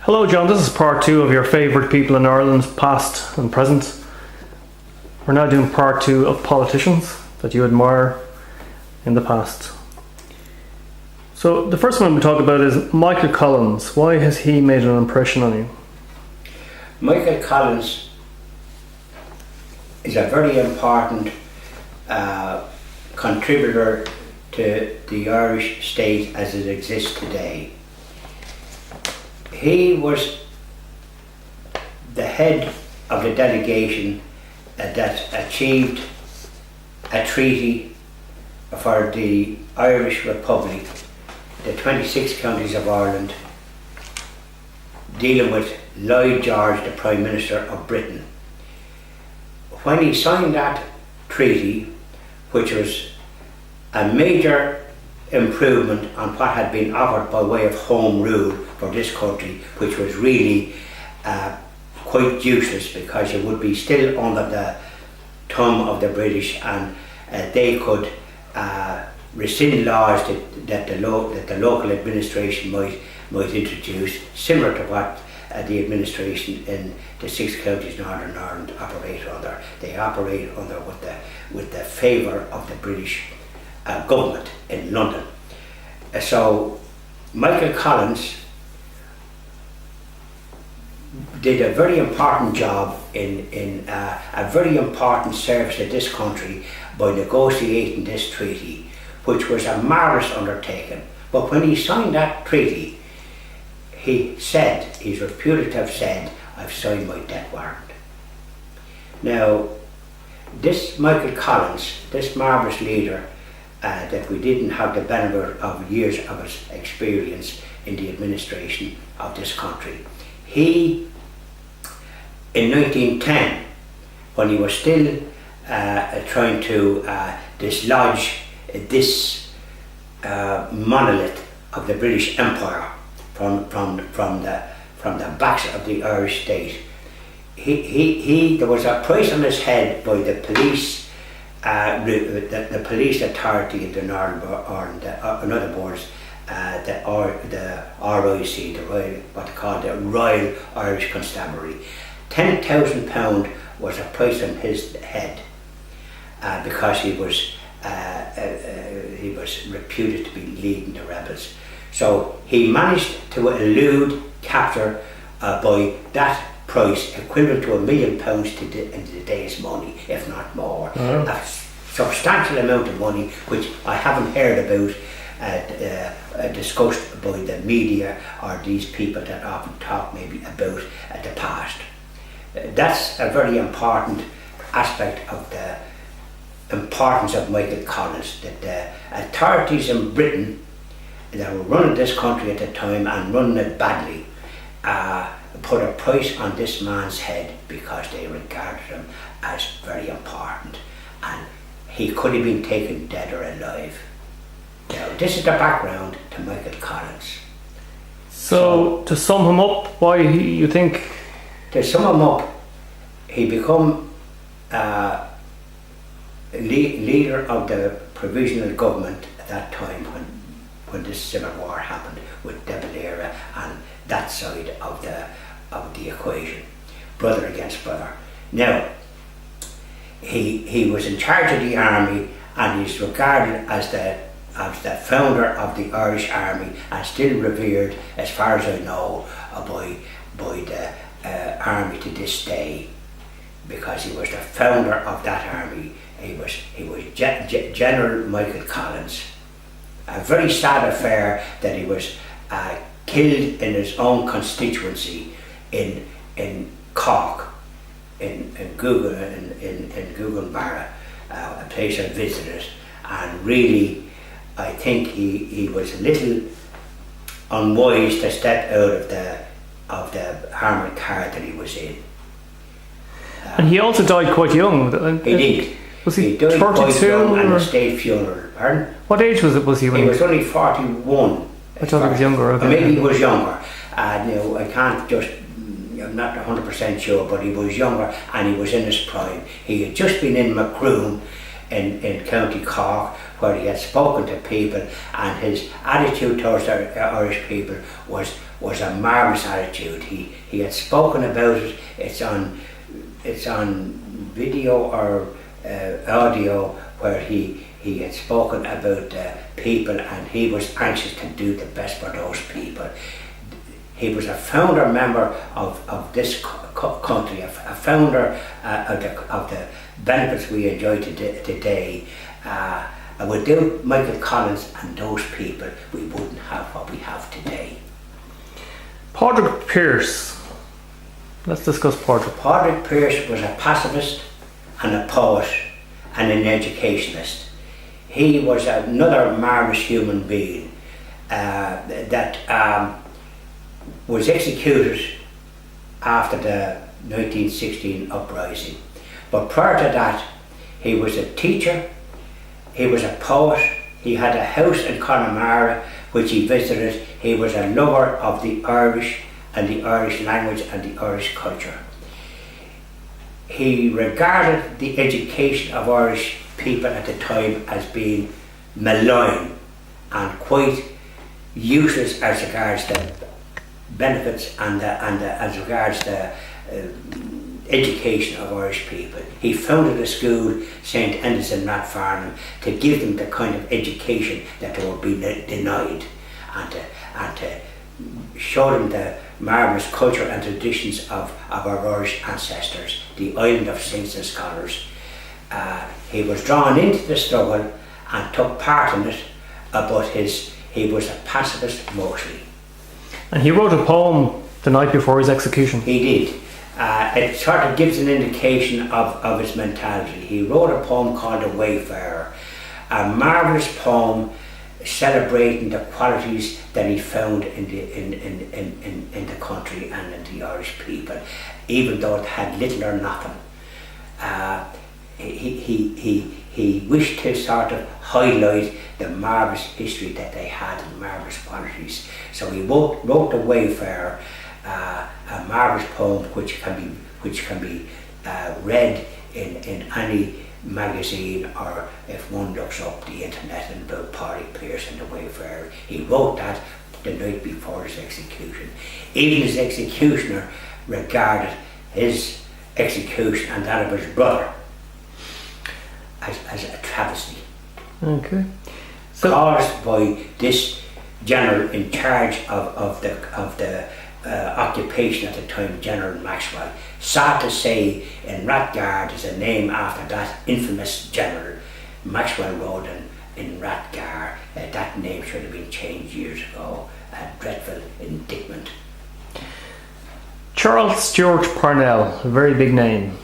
Hello, John. This is part two of your favourite people in Ireland, past and present. We're now doing part two of politicians that you admire in the past. So the first one we talk about is Michael Collins. Why has he made an impression on you? Michael Collins is a very important contributor to the Irish state as it exists today. He was the head of the delegation that achieved a treaty for the Irish Republic, the 26 counties of Ireland, dealing with Lloyd George, the Prime Minister of Britain. When he signed that treaty, which was a major improvement on what had been offered by way of home rule for this country, which was really quite useless because you would be still under the thumb of the British, and they could rescind laws that the local administration might introduce, similar to what the administration in the 6 counties in Northern Ireland operate under. They operate under with the favour of the British government in London. So Michael Collins did a very important job in a very important service to this country by negotiating this treaty, which was a marvellous undertaking. But when he signed that treaty, he's reputed to have said, "I've signed my death warrant." Now, this Michael Collins, this marvellous leader, that we didn't have the benefit of years of his experience in the administration of this country. He, in 1910, when he was still trying to dislodge this monolith of the British Empire from the backs of the Irish state, there was a price on his head by the police. The police authority in the Northern Ireland, in other words, the RIC, what they call the Royal Irish Constabulary. £10,000 was a price on his head because he was reputed to be leading the rebels. So he managed to elude capture by that price, equivalent to £1 million in today's money, if not more. A substantial amount of money which I haven't heard about discussed by the media or these people that often talk maybe about the past. That's a very important aspect of the importance of Michael Collins, that the authorities in Britain that were running this country at the time and running it badly put a price on this man's head because they regarded him as very important, and he could have been taken dead or alive. Now, this is the background to Michael Collins. So to sum him up, why you think? To sum him up, he became leader of the provisional government at that time when this civil war happened with De Valera and that side of the equation, brother against brother. Now, he was in charge of the army, and he's regarded as the founder of the Irish Army, and still revered, as far as I know, by the army to this day, because he was the founder of that army. He was General Michael Collins. A very sad affair that he was killed in his own constituency in Cork, in Guggenbarra, a place I visited, and really I think he was a little unwise to step out of the armoured car that he was in. And he also died quite young. He did. Was he died 32? Quite young, and a state funeral. Pardon? What age was he when he was only 41. I thought he was younger. Okay. Maybe he was younger. No, I can't just. I'm not 100% sure, but he was younger and he was in his prime. He had just been in Macroom in County Cork, where he had spoken to people, and his attitude towards the Irish people was a marvellous attitude. He had spoken about it. It's on video or audio where he had spoken about people, and he was anxious to do the best for those people. He was a founder member of this country, a founder of the benefits we enjoy today. And without Michael Collins and those people, we wouldn't have what we have today. Padraig Pearse. Let's discuss Padraig. Padraig Pearse was a pacifist and a poet and an educationalist. He was another marvellous human being that was executed after the 1916 uprising. But prior to that, he was a teacher, he was a poet, he had a house in Connemara which he visited. He was a lover of the Irish and the Irish language and the Irish culture. He regarded the education of Irish people at the time as being malign and quite useless as regards the benefits and as regards the education of Irish people. He founded a school, St. Enda's in Rathfarnham, to give them the kind of education that they were being denied, and to show them the marvellous culture and traditions of our Irish ancestors, the island of saints and scholars. He was drawn into the struggle and took part in it, but he was a pacifist mostly. And he wrote a poem the night before his execution. He did. It sort of gives an indication of his mentality. He wrote a poem called The Wayfarer, a marvellous poem celebrating the qualities that he found in the country and in the Irish people, even though it had little or nothing. He wished to sort of highlight the marvellous history that they had and marvellous qualities. So he wrote The Wayfarer, a marvellous poem which can be read in any magazine, or if one looks up the internet and about Padraig Pearse and The Wayfarer. He wrote that the night before his execution. Even his executioner regarded his execution and that of his brother as a travesty. Okay. So, caused by this general in charge of the occupation at the time, General Maxwell. Sad to say, in Rathgar there's a name after that infamous general. Maxwell Road in Rathgar. That name should have been changed years ago. A dreadful indictment. Charles Stewart Parnell, a very big name.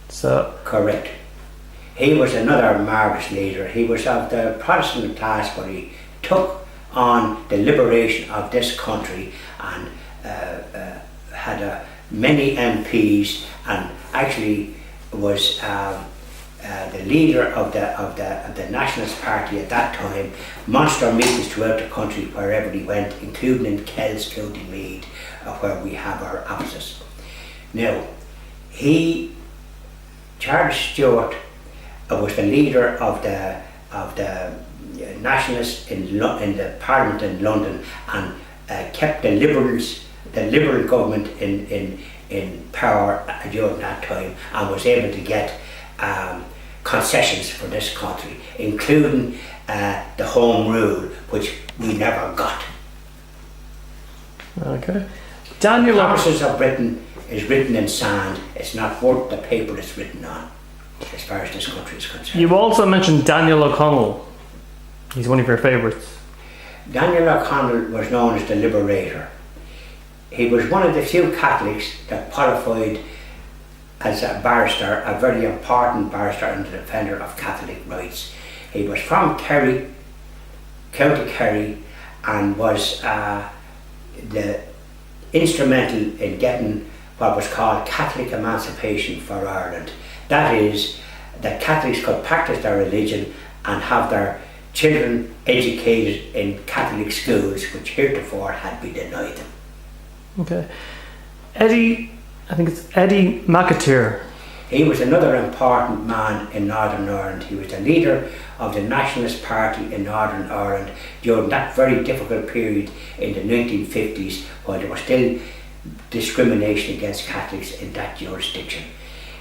So correct. He was another marvellous leader. He was of the Protestant class, but he took on the liberation of this country and had many MPs, and actually was the leader of the Nationalist Party at that time. Monster meetings throughout the country wherever he went, including in Kells, County Meath, where we have our offices. Now, Charles Stewart was the leader of the Nationalists in the Parliament in London, and kept the Liberal government in power during that time, and was able to get concessions for this country, including the Home Rule, which we never got. Okay. Daniel Promises of Britain is written in sand. It's not worth the paper it's written on, as far as this country is concerned. You also mentioned Daniel O'Connell. He's one of your favourites. Daniel O'Connell was known as the Liberator. He was one of the few Catholics that qualified as a barrister, a very important barrister and defender of Catholic rights. He was from Kerry, County Kerry, and was instrumental in getting what was called Catholic emancipation for Ireland. That is, that Catholics could practice their religion and have their children educated in Catholic schools, which heretofore had been denied them. Okay. Eddie McAteer. He was another important man in Northern Ireland. He was the leader of the Nationalist Party in Northern Ireland during that very difficult period in the 1950s, while there was still discrimination against Catholics in that jurisdiction.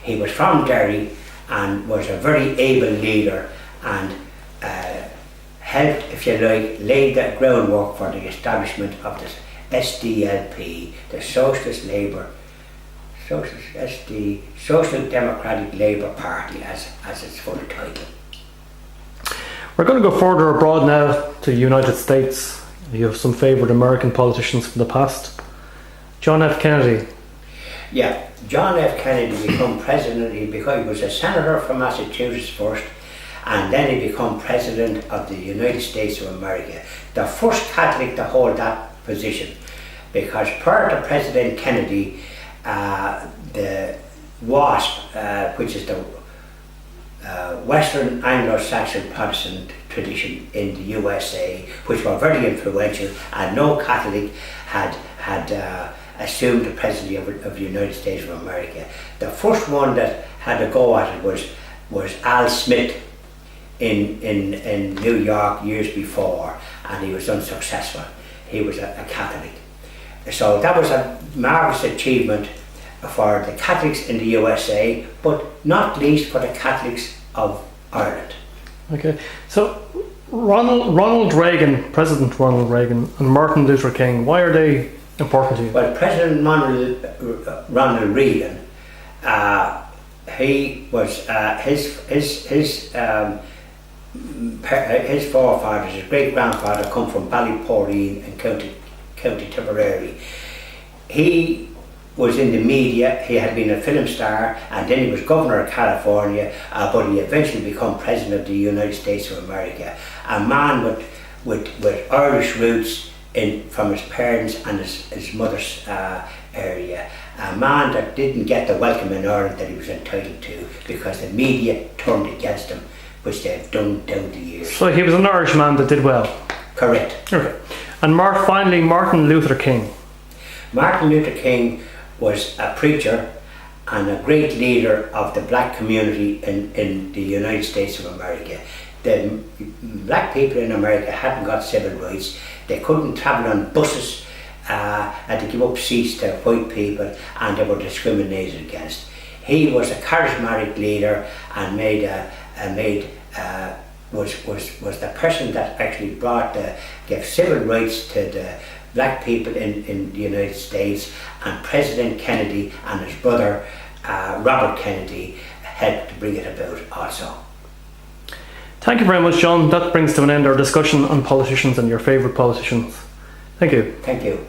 He was from Derry and was a very able leader, and helped, if you like, laid the groundwork for the establishment of the SDLP, the Social Democratic Labour Party, as its full title. We're going to go further abroad now to the United States. You have some favourite American politicians from the past. John F. Kennedy. Yeah, John F. Kennedy became president. He was a senator from Massachusetts first, and then he became president of the United States of America. The first Catholic to hold that position, because prior to President Kennedy, the WASP, which is the Western Anglo-Saxon Protestant tradition in the USA, which were very influential, and no Catholic had assumed the presidency of the United States of America. The first one that had a go at it was Al Smith in New York years before, and he was unsuccessful. He was a Catholic. So that was a marvellous achievement for the Catholics in the USA, but not least for the Catholics of Ireland. Okay, so Ronald Reagan, President Ronald Reagan, and Martin Luther King, why are they important to you? Well, President Ronald Reagan, he was his forefathers, his great grandfather, come from Ballyporeen in County Tipperary. He was in the media. He had been a film star, and then he was governor of California, but he eventually became president of the United States of America. A man with Irish roots from his parents and his mother's area. A man that didn't get the welcome in Ireland that he was entitled to, because the media turned against him, which they've done down the years. So he was an Irish man that did well. Correct. Okay. And finally, Martin Luther King. Martin Luther King was a preacher and a great leader of the black community in the United States of America. The black people in America hadn't got civil rights. They couldn't travel on buses, had to give up seats to white people, and they were discriminated against. He was a charismatic leader and was the person that actually gave civil rights to the black people in the United States, and President Kennedy and his brother Robert Kennedy helped to bring it about also. Thank you very much, John. That brings to an end our discussion on politicians and your favourite politicians. Thank you. Thank you.